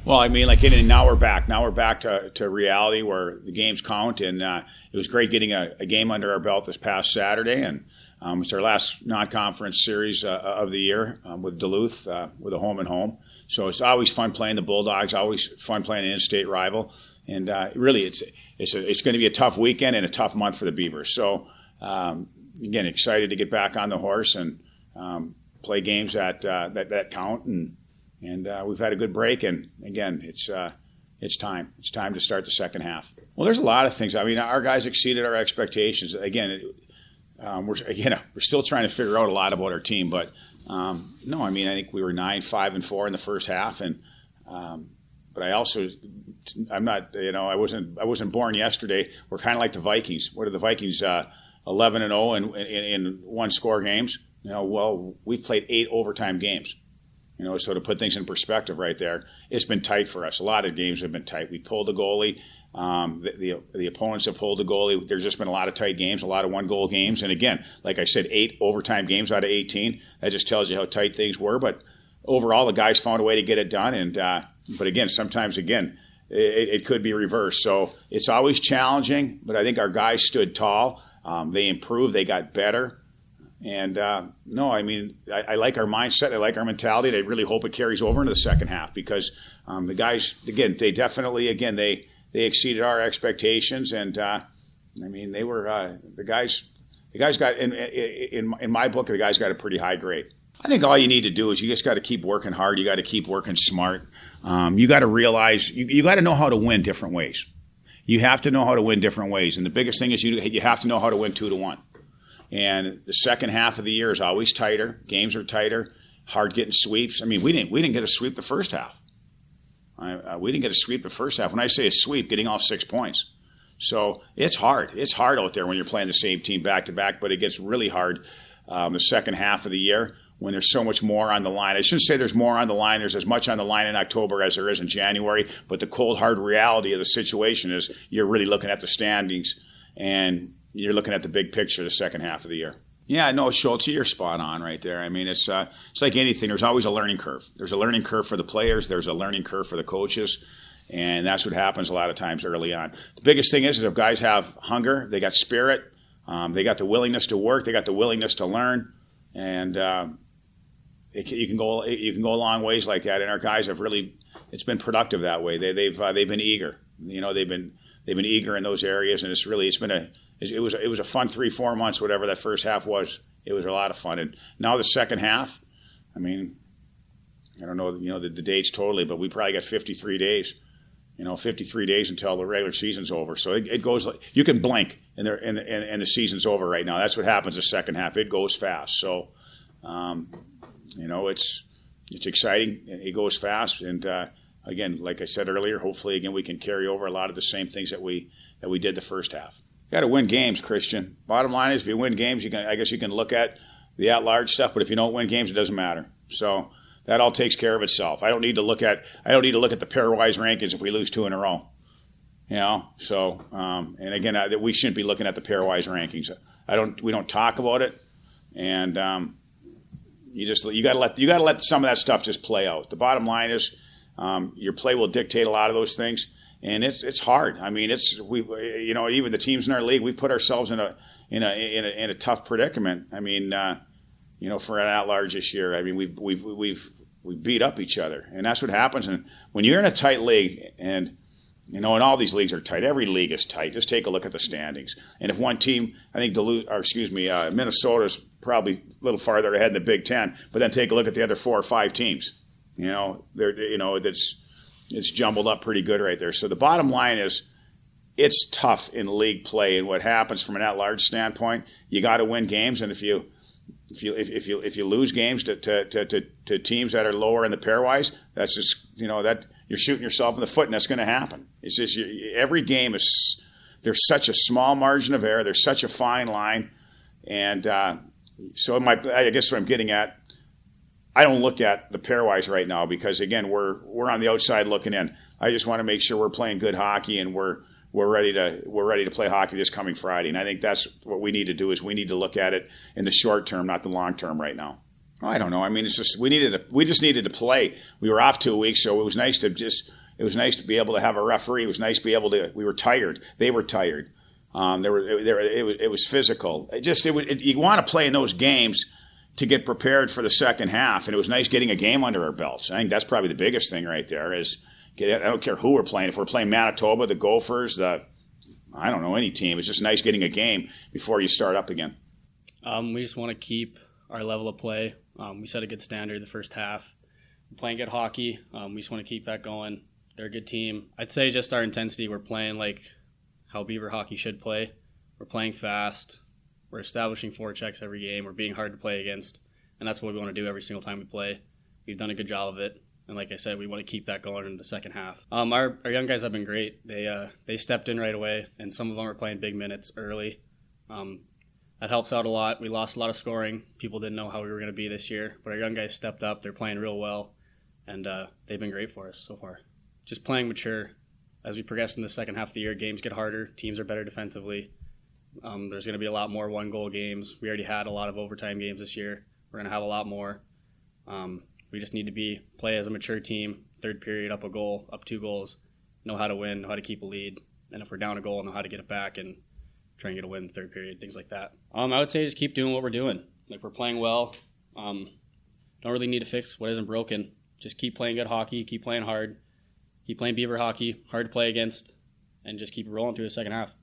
Well, I mean, like, now we're back. Now we're back to reality where the games count, and it was great getting a game under our belt this past Saturday, and it's our last non-conference series of the year with Duluth, with a home and home. So it's always fun playing the Bulldogs, always fun playing an in-state rival, and really it's going to be a tough weekend and a tough month for the Beavers. So again, excited to get back on the horse and play games that count, and we've had a good break, and again, it's time. It's time to start the second half. Well, there's a lot of things. I mean, our guys exceeded our expectations. Again, we're still trying to figure out a lot about our team, but no, I mean, I think we were 9-5-4 in the first half, and but I'm not, I wasn't born yesterday. We're kind of like the Vikings. What are the Vikings? 11-0 in one-score games. Well, we've played 8 overtime games. So to put things in perspective right there, it's been tight for us. A lot of games have been tight. We pulled the goalie. The opponents have pulled the goalie. There's just been a lot of tight games, a lot of one-goal games. And again, like I said, 8 overtime games out of 18. That just tells you how tight things were. But overall, the guys found a way to get it done. And but again, sometimes, it could be reversed. So it's always challenging, but I think our guys stood tall. They improved. They got better. And no, I mean, I like our mindset. I like our mentality. And I really hope it carries over into the second half because the guys, again, they definitely, they exceeded our expectations. And I mean, they were the guys got in my book. The guys got a pretty high grade. I think all you need to do is you just got to keep working hard. You got to keep working smart. You got to realize you got to know how to win different ways. You have to know how to win different ways. And the biggest thing is you have to know how to win 2-1. And the second half of the year is always tighter. Games are tighter. Hard getting sweeps. I mean, we didn't get a sweep the first half. We didn't get a sweep the first half. When I say a sweep, getting all 6 points. So it's hard. It's hard out there when you're playing the same team back to back. But it gets really hard the second half of the year when there's so much more on the line. I shouldn't say there's more on the line. There's as much on the line in October as there is in January. But the cold, hard reality of the situation is you're really looking at the standings and you're looking at the big picture the second half of the year. Yeah, no, Schultz, you're spot on right there. I mean, it's like anything. There's always a learning curve. There's a learning curve for the players. There's a learning curve for the coaches. And that's what happens a lot of times early on. The biggest thing is if guys have hunger, they got spirit, they got the willingness to work, they got the willingness to learn, and you can go a long ways like that. And our guys have really, it's been productive that way. They've been eager. They've been eager in those areas, and it was a fun 3-4 months, whatever that first half was. It was a lot of fun. And now the second half, I mean, I don't know, the dates totally, but we probably got 53 days. 53 days until the regular season's over. So it goes like you can blink and the season's over right now. That's what happens the second half. It goes fast. So, it's exciting. It goes fast. And again, like I said earlier, hopefully again we can carry over a lot of the same things that we did the first half. You got to win games, Christian. Bottom line is, if you win games, I guess you can look at the at-large stuff. But if you don't win games, it doesn't matter. So that all takes care of itself. I don't need to look at the pairwise rankings if we lose 2 in a row. So and again, we shouldn't be looking at the pairwise rankings. We don't talk about it, and you got to let some of that stuff just play out. The bottom line is, your play will dictate a lot of those things. And it's hard. I mean, even the teams in our league, we've put ourselves in a tough predicament. I mean, for an at-large this year, I mean, we beat up each other, and that's what happens. And when you're in a tight league, and and all these leagues are tight. Every league is tight. Just take a look at the standings. And if one team, I think Minnesota's probably a little farther ahead in the Big Ten, but then take a look at the other 4 or 5 teams. It's jumbled up pretty good right there. So the bottom line is, it's tough in league play, and what happens from an at-large standpoint, you got to win games, and if you lose games to teams that are lower in the pairwise, that's just that you're shooting yourself in the foot, and that's going to happen. It's just every game there's such a small margin of error, there's such a fine line, and so I guess what I'm getting at, I don't look at the pairwise right now because again we're on the outside looking in. I just want to make sure we're playing good hockey and we're ready to play hockey this coming Friday. And I think that's what we need to do is we need to look at it in the short term, not the long term right now. I don't know. I mean, it's just we just needed to play. We were off 2 weeks, so it was nice to be able to have a referee. It was nice to be able to. We were tired. They were tired. It was physical. You want to play in those games to get prepared for the second half, and it was nice getting a game under our belts. I think that's probably the biggest thing right there. I don't care who we're playing. If we're playing Manitoba, the Gophers, I don't know, any team. It's just nice getting a game before you start up again. We just want to keep our level of play. We set a good standard the first half. We're playing good hockey. We just want to keep that going. They're a good team. I'd say just our intensity. We're playing like how Beaver hockey should play. We're playing fast. We're establishing forechecks every game. We're being hard to play against. And that's what we want to do every single time we play. We've done a good job of it. And like I said, we want to keep that going in the second half. Our young guys have been great. They stepped in right away, and some of them are playing big minutes early. That helps out a lot. We lost a lot of scoring. People didn't know how we were going to be this year. But our young guys stepped up. They're playing real well. And they've been great for us so far. Just playing mature. As we progress in the second half of the year, games get harder. Teams are better defensively. There's going to be a lot more one-goal games. We already had a lot of overtime games this year. We're going to have a lot more. We just need to play as a mature team. Third period, up a goal, up 2 goals. Know how to win, know how to keep a lead. And if we're down a goal, know how to get it back and try and get a win in the third period, things like that. I would say just keep doing what we're doing. Like, we're playing well. Don't really need to fix what isn't broken. Just keep playing good hockey, keep playing hard, keep playing Beaver hockey, hard to play against, and just keep rolling through the second half.